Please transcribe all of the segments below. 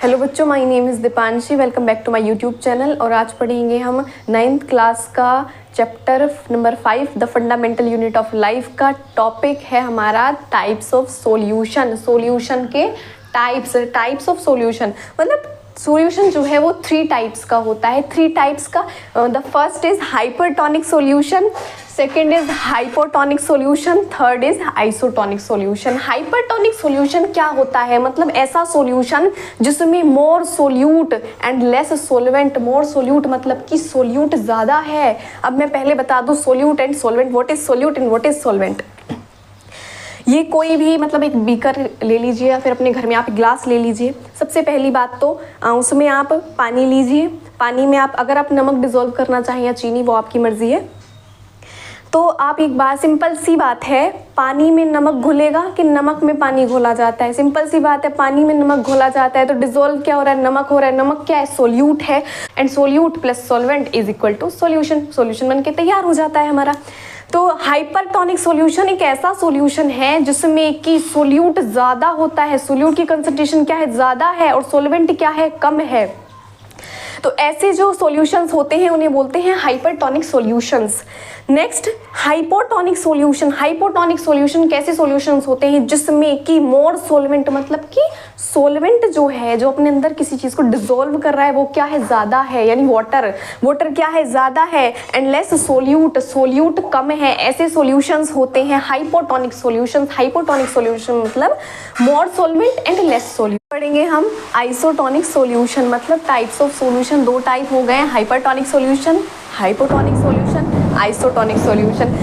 Hello बच्चों, my name is Deepanshi. Welcome back to my YouTube channel. और आज पढ़ेंगे हम 9th क्लास का चैप्टर number 5 the fundamental unit of life का टॉपिक है हमारा टाइप्स ऑफ सॉल्यूशन। सॉल्यूशन के टाइप्स ऑफ सॉल्यूशन मतलब सॉल्यूशन जो है वो 3 टाइप्स का होता है। 3 टाइप्स का the first is hypertonic solution, second is hypotonic solution, third is isotonic solution. Hypertonic solution क्या होता है? मतलब ऐसा सॉल्यूशन जिसमें मोर solute and less solvent. More solute मतलब कि सोल्यूट ज़्यादा है। अब मैं पहले बता दूं solute and solvent, what is solute and what is solvent. ये कोई भी मतलब एक बीकर ले लीजिए या फिर अपने घर में आप ग्लास ले लीजिए। सबसे पहली बात तो उसमें आप पानी लीजिए। पानी में आप अगर आप नमक डिज़ोल्व करना चाहें या चीनी, वो आपकी मर्ज़ी है। तो आप एक बात, सिंपल सी बात है, पानी में नमक घुलेगा कि नमक में पानी घोला जाता है? सिंपल सी बात है, पानी में नमक घोला जाता है। तो डिज़ोल्व क्या हो रहा है? नमक हो रहा है। नमक क्या है? सोल्यूट है। And solute plus solvent is equal to solution. Solution बन के तैयार हो जाता है हमारा। तो हाइपरटोनिक सॉल्यूशन एक ऐसा सॉल्यूशन है जिसमें कि सोल्यूट ज़्यादा होता है। सोल्यूट की कंसंट्रेशन क्या है? ज़्यादा है। और सॉल्वेंट क्या है? कम है। तो ऐसे जो सॉल्यूशंस होते हैं उन्हें बोलते हैं hypertonic solutions. Next hypotonic solution. Hypotonic solution कैसे सॉल्यूशंस होते हैं? जिसमें कि मोर सोलवेंट मतलब कि सोलवेंट जो है, जो अपने अंदर किसी चीज़ को डिसॉल्व कर रहा है, वो क्या है? ज़्यादा है। यानी वाटर क्या है? ज़्यादा है। एंड लेस सोल्यूट कम है। ऐसे सॉल्यूशंस होते हैं हाइपोटोनिक सॉल्यूशंस। हाइपोटोनिक सॉल्यूशन मतलब मोर सोलवेंट एंड लेस सोल्यूट। पढ़ेंगे हम आइसोटोनिक सॉल्यूशन। मतलब टाइप्स ऑफ सॉल्यूशन 2 टाइप हो गए हैं, hypertonic solution, hypotonic solution, isotonic solution.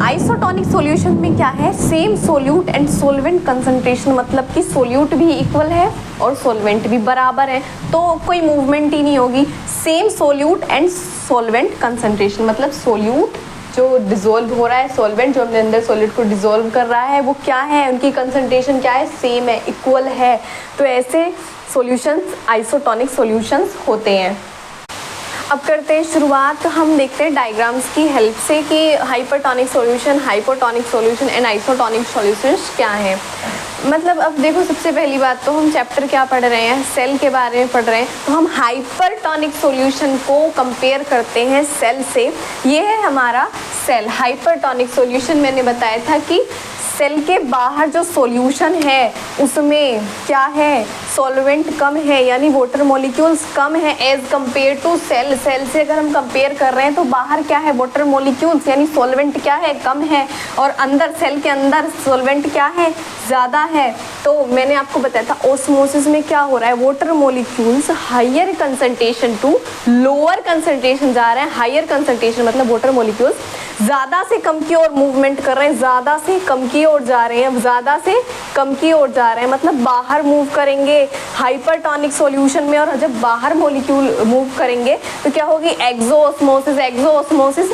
Isotonic solution में क्या है? Same solute and solvent concentration, मतलब कि सोल्यूट भी इक्वल है और सोलवेंट भी बराबर है, तो कोई मूवमेंट ही नहीं होगी। Same solute and solvent concentration मतलब सोल्यूट जो डिसॉल्व हो रहा है, सोलवेंट जो अपने अंदर सॉलिड को डिसॉल्व कर रहा है, वो क्या है? उनकी कंसंट्रेशन क्या है? सेम है, इक्वल है। तो ऐसे सॉल्यूशंस आइसोटोनिक सॉल्यूशंस होते हैं। अब करते हैं शुरुआत। हम देखते हैं डायग्राम्स की हेल्प से कि hypertonic solution, hypotonic solution and isotonic solutions क्या हैं। मतलब अब देखो, सबसे पहली बात तो हम चैप्टर क्या पढ़ रहे हैं? सेल के बारे में पढ़ रहे हैं। तो हम हाइपरटोनिक सॉल्यूशन को कंपेयर करते हैं सेल से। ये है हमारा सेल। हाइपरटोनिक सॉल्यूशन मैंने बताया था कि सेल के बाहर जो सॉल्यूशन है उसमें क्या है? सॉल्वेंट कम है, यानी वाटर मॉलिक्यूल्स कम है as compare to cell. Cell से अगर हम कंपेयर कर रहे हैं तो बाहर क्या है? वाटर मॉलिक्यूल्स यानी सॉल्वेंट क्या है? कम है। और अंदर सेल के अंदर सॉल्वेंट क्या है? ज़्यादा है। तो मैंने आपको बताया था ऑस्मोसिस में क्या हो रहा है? Water molecules higher concentration to lower concentration जा रहे हैं। हायर कंसंट्रेशन मतलब वाटर मॉलिक्यूल्स ज़्यादा से कम की ओर मूवमेंट कर रहे हैं, ज़्यादा से कम की ओर जा रहे हैं, ज़्यादा से कम की ओर जा रहे हैं, मतलब बाहर मूव करेंगे हाइपरटोनिक सॉल्यूशन में। और जब बाहर मॉलिक्यूल मूव करेंगे तो क्या होगी? एक्सोऑस्मोसिस। एक्सोऑस्मोसिस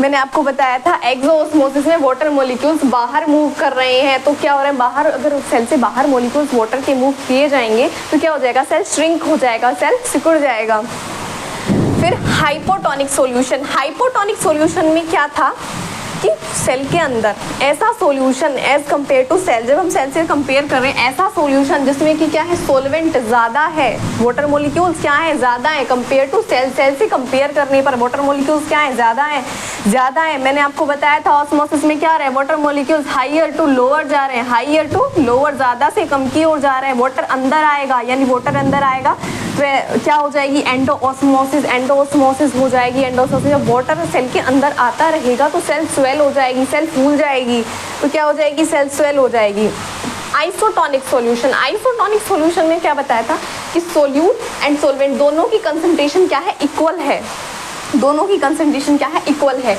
मैंने आपको बताया था, एक्सोऑस्मोसिस में वाटर मॉलिक्यूल्स बाहर मूव कर रहे हैं। तो क्या हो रहा है? बाहर, अगर सेल से बाहर मॉलिक्यूल्स वाटर के मूव किए जाएंगे तो क्या हो जाएगा? सेल श्रिंक हो जाएगा, सेल सिकुड़ जाएगा। फिर हाइपोटोनिक सॉल्यूशन। हाइपोटोनिक सॉल्यूशन में क्या था कि सेल के अंदर ऐसा solution as compare to cell, जब हम सेल से कंपेयर कर रहे हैं, ऐसा सॉल्यूशन जिसमें कि क्या है? सॉल्वेंट ज़्यादा है, वाटर मॉलिक्यूल्स क्या है? ज़्यादा है कंपेयर टू सेल। सेल से कंपेयर करने पर वाटर मॉलिक्यूल्स क्या है? ज़्यादा है। मैंने आपको बताया था ऑस्मोसिस में क्या रहा है? Water molecules higher to lower जा रहे हैं, हाइयर टू लोअर, ज़्यादा से कम की ओर जा रहे हैं। वाटर अंदर आएगा, यानी वाटर अंदर आएगा तो क्या हो जाएगी? एंडोऑस्मोसिस। एंडोऑस्मोसिस हो जाएगी। एंडोऑस्मोसिस जब वाटर सेल के अंदर आता रहेगा तो सेल स्वेल हो जाएगी, सेल फूल जाएगी। तो क्या हो जाएगी? सेल स्वेल हो जाएगी। Isotonic solution. आइसोटोनिक सॉल्यूशन में क्या बताया था कि सोल्यूट एंड सोलवेंट दोनों की कंसंट्रेशन क्या है? इक्वल है। दोनों की कंसंट्रेशन क्या है? इक्वल है।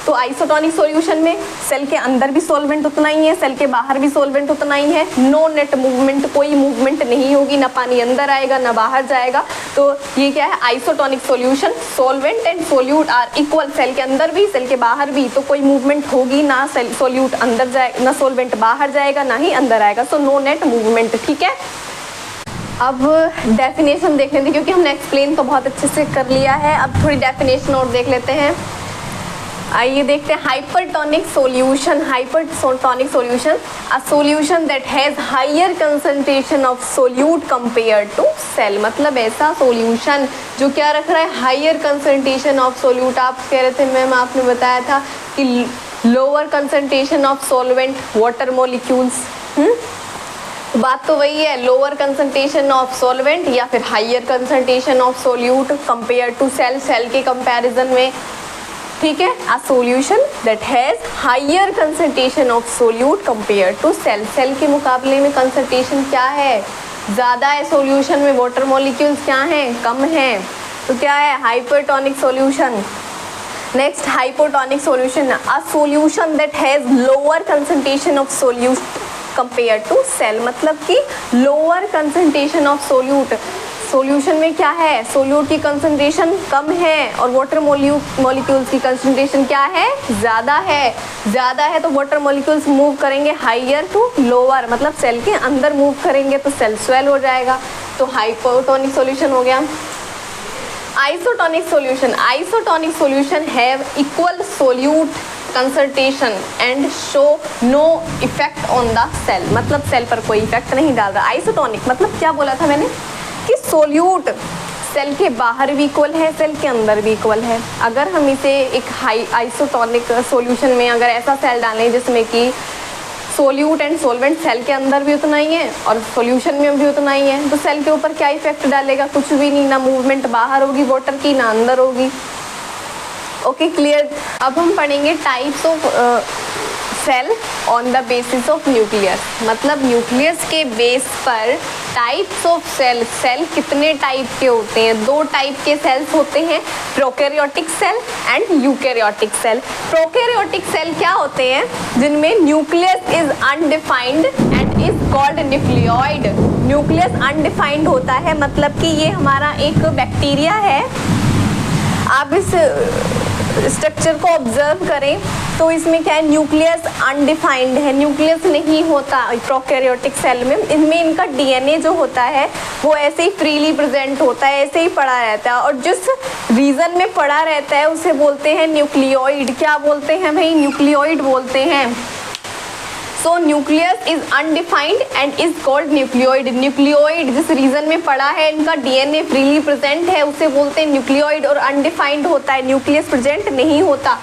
तो आइसोटोनिक सॉल्यूशन में सेल के अंदर भी सॉल्वेंट उतना ही है, सेल के बाहर भी सॉल्वेंट उतना ही है। नो नेट मूवमेंट, कोई मूवमेंट नहीं होगी, ना पानी अंदर आएगा ना बाहर जाएगा। तो ये क्या है? Isotonic solution. Solvent and solute are equal. Cell के अंदर भी सेल के बाहर भी, तो कोई मूवमेंट होगी ना, सोल्यूट अंदर जाएगा ना, सॉल्वेंट बाहर जाएगा ना ही अंदर आएगा। So no net movement. ठीक है। अब डेफिनेशन देख लेते हैं, क्योंकि हमने एक्सप्लेन तो बहुत अच्छे से कर लिया है। अब थोड़ी डेफिनेशन और देख लेते हैं। आइए देखते हैं hypertonic solution. Hypertonic solution, a solution that has higher concentration of solute compare to cell. मतलब ऐसा सॉल्यूशन जो क्या रख रहा है, हायर कंसंट्रेशन ऑफ सोल्यूट। आप कह रहे थे मैम, आपने बताया था कि lower concentration of solvent water molecules. बात तो वही है, लोअर कंसंट्रेशन ऑफ सॉल्वेंट या फिर higher concentration of solute compare to cell, cell के कंपैरिजन में। ठीक है, a solution that has higher concentration of solute compare to cell. Cell के मुकाबले में कंसंट्रेशन क्या है, ज़्यादा है। सॉल्यूशन में वाटर मॉलिक्यूल्स क्या हैं, कम हैं। तो क्या है, hypertonic solution. Next, hypotonic solution, a solution that has lower concentration of solute compare to cell. मतलब कि lower concentration of solute, solution में क्या है, सोल्यूट की कंसंट्रेशन कम है और वाटर मॉलिक्यूल्स की कंसंट्रेशन क्या है, ज़्यादा है। ज़्यादा है तो वाटर मॉलिक्यूल्स मूव करेंगे हायर टू लोअर, मतलब सेल के अंदर मूव करेंगे तो सेल स्वेल हो जाएगा। तो हाइपोटोनिक सॉल्यूशन हो गया। Isotonic solution, isotonic solution have equal solute concentration and show no effect on the cell. मतलब सेल पर कोई इफेक्ट नहीं डाल रहा। आइसोटोनिक मतलब क्या बोला था मैंने कि सोल्यूट सेल के बाहर भी इक्वल है, सेल के अंदर भी इक्वल है। अगर हम इसे एक हाई आइसोटोनिक सॉल्यूशन में अगर ऐसा सेल डालें जिसमें कि सोल्यूट एंड सॉल्वेंट सेल के अंदर भी उतना ही है और सॉल्यूशन में भी उतना ही है, तो सेल के ऊपर क्या इफेक्ट डालेगा, कुछ भी नहीं। ना मूवमेंट बाहर होगी वाटर की, ना अंदर होगी। Okay, clear. अब हम पढ़ेंगे types of cell on the basis of nucleus. Nucleus न्यूक्लियस के बेस पर टाइप्स ऑफ सेल, सेल कितने टाइप के होते हैं। दो टाइप के सेल्स होते हैं, prokaryotic cell and eukaryotic cell. Prokaryotic cell क्या होते हैं, जिनमें nucleus is undefined and is called nucleoid. Nucleus undefined होता है, मतलब कि ये हमारा एक बैक्टीरिया है। आप इस स्ट्रक्चर को ऑब्जर्व करें तो इसमें क्या है, न्यूक्लियस अनडिफाइंड है, न्यूक्लियस नहीं होता प्रोकैरियोटिक सेल में। इनमें इनका डीएनए जो होता है वो ऐसे ही फ्रीली प्रेजेंट होता है, ऐसे ही पड़ा रहता है और जिस रीजन में पड़ा रहता है उसे बोलते हैं न्यूक्लियोइड। क्या बोलते हैं भाई, न्यूक्लियोइड बोलते हैं। सो nucleus is undefined and is called nucleoid. Nucleoid जिस रीजन में पड़ा है, इनका डीएनए फ्रीली प्रेजेंट है, उसे बोलते हैं न्यूक्लियोइड। और अनडिफाइंड होता है, न्यूक्लियस प्रेजेंट नहीं होता।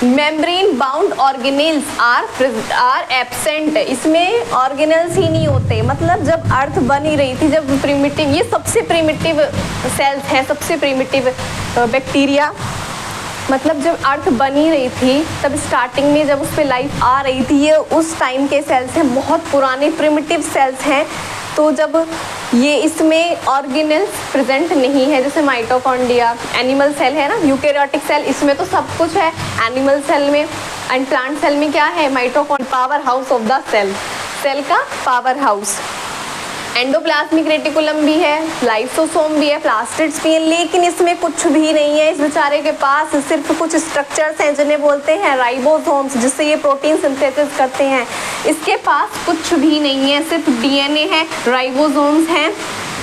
Membrane bound organelles are absent. इसमें ऑर्गेनेल्स ही नहीं होते। मतलब जब अर्थ बनी रही थी, जब प्रिमिटिव, ये सबसे प्रिमिटिव सेल्स हैं, सबसे प्रिमिटिव बैक्टीरिया। मतलब जब अर्थ बनी रही थी तब स्टार्टिंग में जब उस पर लाइफ आ रही थी, ये उस टाइम के सेल्स हैं, बहुत पुराने प्रिमिटिव सेल्स हैं। तो जब ये इसमें ऑर्गेनेल्स प्रेजेंट नहीं है, जैसे माइटोकॉन्ड्रिया, एनिमल सेल है ना, यूकैरियोटिक सेल, इसमें तो सब कुछ है एनिमल सेल में। एंड प्लांट सेल में क्या है, mitochondria, powerhouse of the cell, cell का पावर हाउस। एंडोप्लाज्मिक रेटिकुलम भी है, लाइसोसोम भी है, प्लास्टिड्स भी है, लेकिन इसमें कुछ भी नहीं है। इस बेचारे के पास सिर्फ कुछ स्ट्रक्चर्स हैं जिन्हें बोलते हैं राइबोसोम्स, जिससे ये प्रोटीन सिंथेसिस करते हैं। इसके पास कुछ भी नहीं है, सिर्फ डीएनए है, राइबोसोम्स हैं,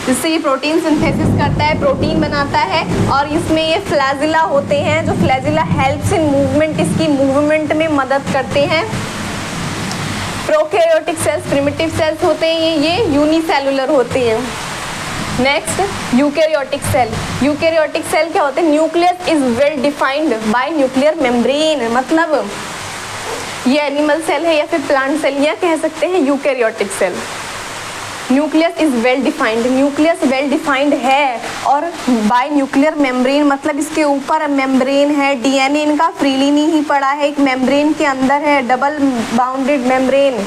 जिससे ये प्रोटीन सिंथेसिस करता है, प्रोटीन बनाता है। और इसमें ये फ्लैजिला होते हैं, जो फ्लैजिला हेल्प्स इन मूवमेंट, इसकी मूवमेंट में मदद करते हैं। प्रोकैरियोटिक सेल्स प्रिमिटिव सेल्स होते हैं, ये यूनिसेलुलर होते हैं। Next, eukaryotic cell. Eukaryotic cell क्या होते हैं, nucleus is well defined by nuclear membrane. मतलब ये एनिमल सेल है या फिर प्लांट सेल, या कह सकते हैं eukaryotic cell. Nucleus is well defined, nucleus well defined है और बाय न्यूक्लियर मेम्ब्रेन, मतलब इसके ऊपर मेम्ब्रेन है। डीएनए इनका फ्रीली नहीं पड़ा है, एक मेम्ब्रेन के अंदर है, double bounded membrane.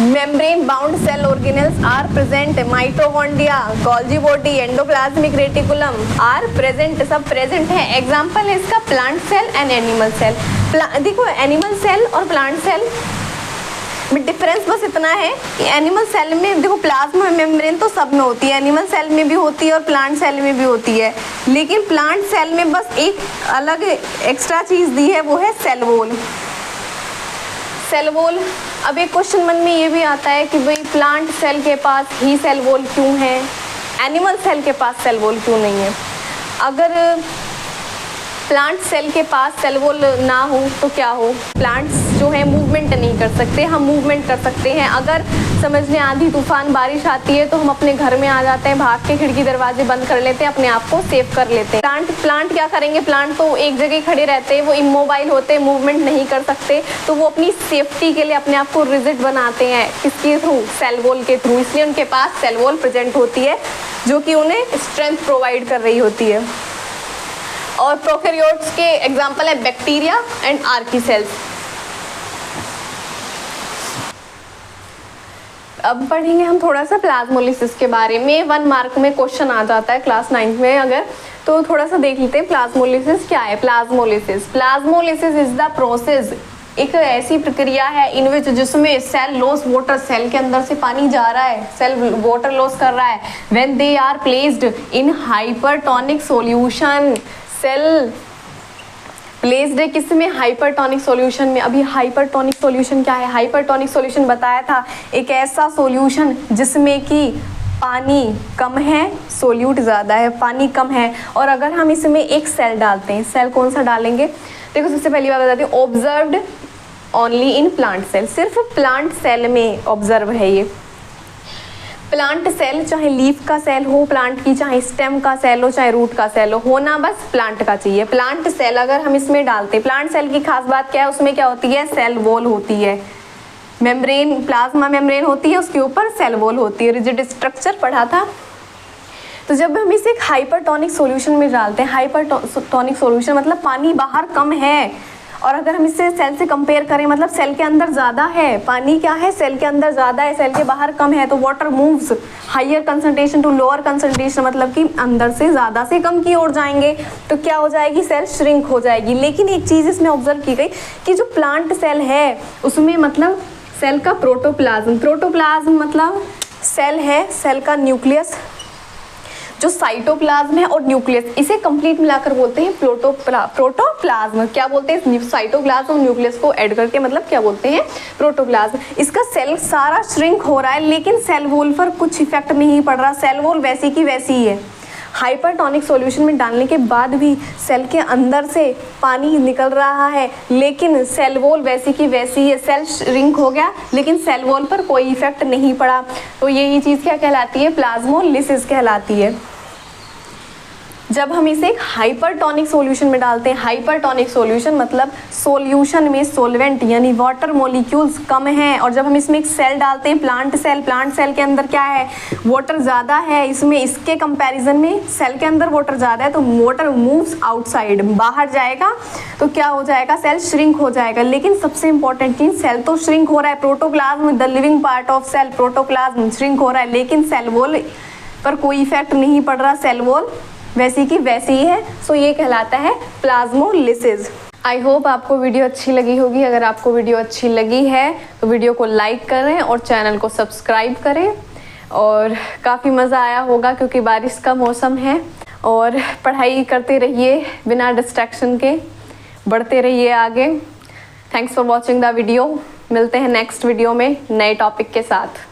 Membrane bound cell organelles are present, mitochondria, Golgi body, endoplasmic reticulum are present, सब प्रेजेंट है। एग्जाम्पल है इसका plant cell and animal cell. देखो एनिमल सेल और प्लांट सेल में डिफरेंस बस इतना है कि एनिमल सेल में देखो प्लाज्मा मेम्ब्रेन तो सब में होती है, एनिमल सेल में भी होती है और प्लांट सेल में भी होती है, लेकिन प्लांट सेल में बस एक अलग एक्स्ट्रा चीज़ दी है, वो है सेल वॉल। सेल वॉल, अब एक क्वेश्चन मन में ये भी आता है कि भाई प्लांट सेल के पास ही सेल वॉल क्यों है, एनिमल सेल के पास सेल वॉल क्यों नहीं है। अगर प्लांट सेल के पास सेल वॉल ना हो तो क्या हो, प्लांट्स जो है मूवमेंट नहीं कर सकते, हम मूवमेंट कर सकते हैं। अगर समझ लें आंधी तूफान बारिश आती है तो हम अपने घर में आ जाते हैं, भाग के खिड़की दरवाजे बंद कर लेते हैं, अपने आप को सेव कर लेते हैं। प्लांट क्या करेंगे, प्लांट तो एक जगह खड़े रहते हैं, वो इमोबाइल होते हैं, मूवमेंट नहीं कर सकते, तो वो अपनी सेफ्टी के लिए अपने आप को रिजिड बनाते हैं, किसके थ्रू, सेल वॉल के थ्रू। इसलिए उनके पास सेल वॉल प्रेजेंट होती है जो कि उन्हें स्ट्रेंथ प्रोवाइड कर रही होती है। और प्रोकैरियोट्स के एग्जाम्पल है बैक्टीरिया एंड आर्की सेल्स। अब पढ़ेंगे हम थोड़ा सा प्लाज्मोलिसिस के बारे में। 1 मार्क में क्वेश्चन आ जाता है क्लास 9 में अगर, तो थोड़ा सा देख लेते हैं प्लाज्मोलिसिस क्या है। प्लाज्मोलिसिस इज द प्रोसेस, एक ऐसी प्रक्रिया है इन विच जिसमें सेल लॉस वाटर, सेल के अंदर से पानी जा रहा है, सेल वाटर लॉस कर रहा है, when they are placed in hypertonic solution. Cell placed है किस में, हाइपरटोनिक सॉल्यूशन में। अभी हाइपरटोनिक सॉल्यूशन क्या है, हाइपरटोनिक सॉल्यूशन बताया था, एक ऐसा सॉल्यूशन जिसमें कि पानी कम है, सोल्यूट ज़्यादा है, पानी कम है। और अगर हम इसमें एक सेल डालते हैं, सेल कौन सा डालेंगे, देखो सबसे पहली बात बताती हूँ, observed only in plant cell, सिर्फ प्लांट सेल में ऑब्जर्व है ये। प्लांट सेल चाहे लीफ का सेल हो प्लांट की, चाहे स्टेम का सेल हो, चाहे रूट का सेल हो, होना बस प्लांट का चाहिए। प्लांट सेल अगर हम इसमें डालते, प्लांट सेल की खास बात क्या है, उसमें क्या होती है, सेल वॉल होती है, मेम्ब्रेन, प्लाज्मा मेम्ब्रेन होती है, उसके ऊपर सेल वॉल होती है, रिजिड स्ट्रक्चर पढ़ा था। तो जब हम इसे एक हाइपरटोनिक सॉल्यूशन में डालते हैं, हाइपरटोनिक सॉल्यूशन मतलब पानी बाहर कम है, और अगर हम इसे सेल से कंपेयर करें मतलब सेल के अंदर ज़्यादा है, पानी क्या है, सेल के अंदर ज़्यादा है, सेल के बाहर कम है, तो water moves higher concentration to lower concentration, मतलब कि अंदर से ज़्यादा से कम की ओर जाएंगे, तो क्या हो जाएगी, सेल श्रिंक हो जाएगी। लेकिन एक चीज़ इसमें ऑब्जर्व की गई कि जो प्लांट सेल है उसमें मतलब सेल का प्रोटोप्लाज्म मतलब सेल है, सेल का न्यूक्लियस जो साइटोप्लाज्म है और न्यूक्लियस, इसे कंप्लीट मिलाकर बोलते हैं प्रोटोप्लाज्म। क्या बोलते हैं, साइटोप्लाज्म और न्यूक्लियस को ऐड करके मतलब क्या बोलते हैं, प्रोटोप्लाज्म। इसका सेल सारा श्रिंक हो रहा है लेकिन सेल वॉल पर कुछ इफेक्ट नहीं पड़ रहा, सेल वॉल वैसी की वैसी ही है। हाइपरटोनिक सॉल्यूशन में डालने के बाद भी सेल के अंदर से पानी निकल रहा है लेकिन सेल वॉल वैसी की वैसी है, सेल श्रिंक हो गया लेकिन सेल वॉल पर कोई इफेक्ट नहीं पड़ा, तो यही चीज़ क्या कहलाती है, प्लाज्मोलिसिस कहलाती है। जब हम इसे एक हाइपरटोनिक सॉल्यूशन में डालते हैं, हाइपरटोनिक सॉल्यूशन मतलब सॉल्यूशन में सॉल्वेंट यानी वाटर मॉलिक्यूल्स कम हैं, और जब हम इसमें एक सेल डालते हैं, प्लांट सेल के अंदर क्या है, वाटर ज़्यादा है, इसमें इसके कंपैरिजन में सेल के अंदर वाटर ज़्यादा है, तो वाटर मूव्स आउटसाइड, बाहर जाएगा, तो क्या हो जाएगा, सेल श्रिंक हो जाएगा। लेकिन सबसे इंपॉर्टेंट चीज़, सेल तो श्रिंक हो रहा है, protoplasm the living part of cell, protoplasm shrink हो रहा है लेकिन सेल वॉल पर कोई इफेक्ट नहीं पड़ रहा, सेल वॉल वैसी की वैसी ही है, सो ये कहलाता है प्लाज्मोलिसिस। आई होप आपको वीडियो अच्छी लगी होगी। अगर आपको वीडियो अच्छी लगी है तो वीडियो को लाइक करें और चैनल को सब्सक्राइब करें, और काफ़ी मज़ा आया होगा क्योंकि बारिश का मौसम है। और पढ़ाई करते रहिए बिना डिस्ट्रैक्शन के, बढ़ते रहिए आगे। Thanks for watching the video. मिलते हैं नेक्स्ट वीडियो में नए टॉपिक के साथ।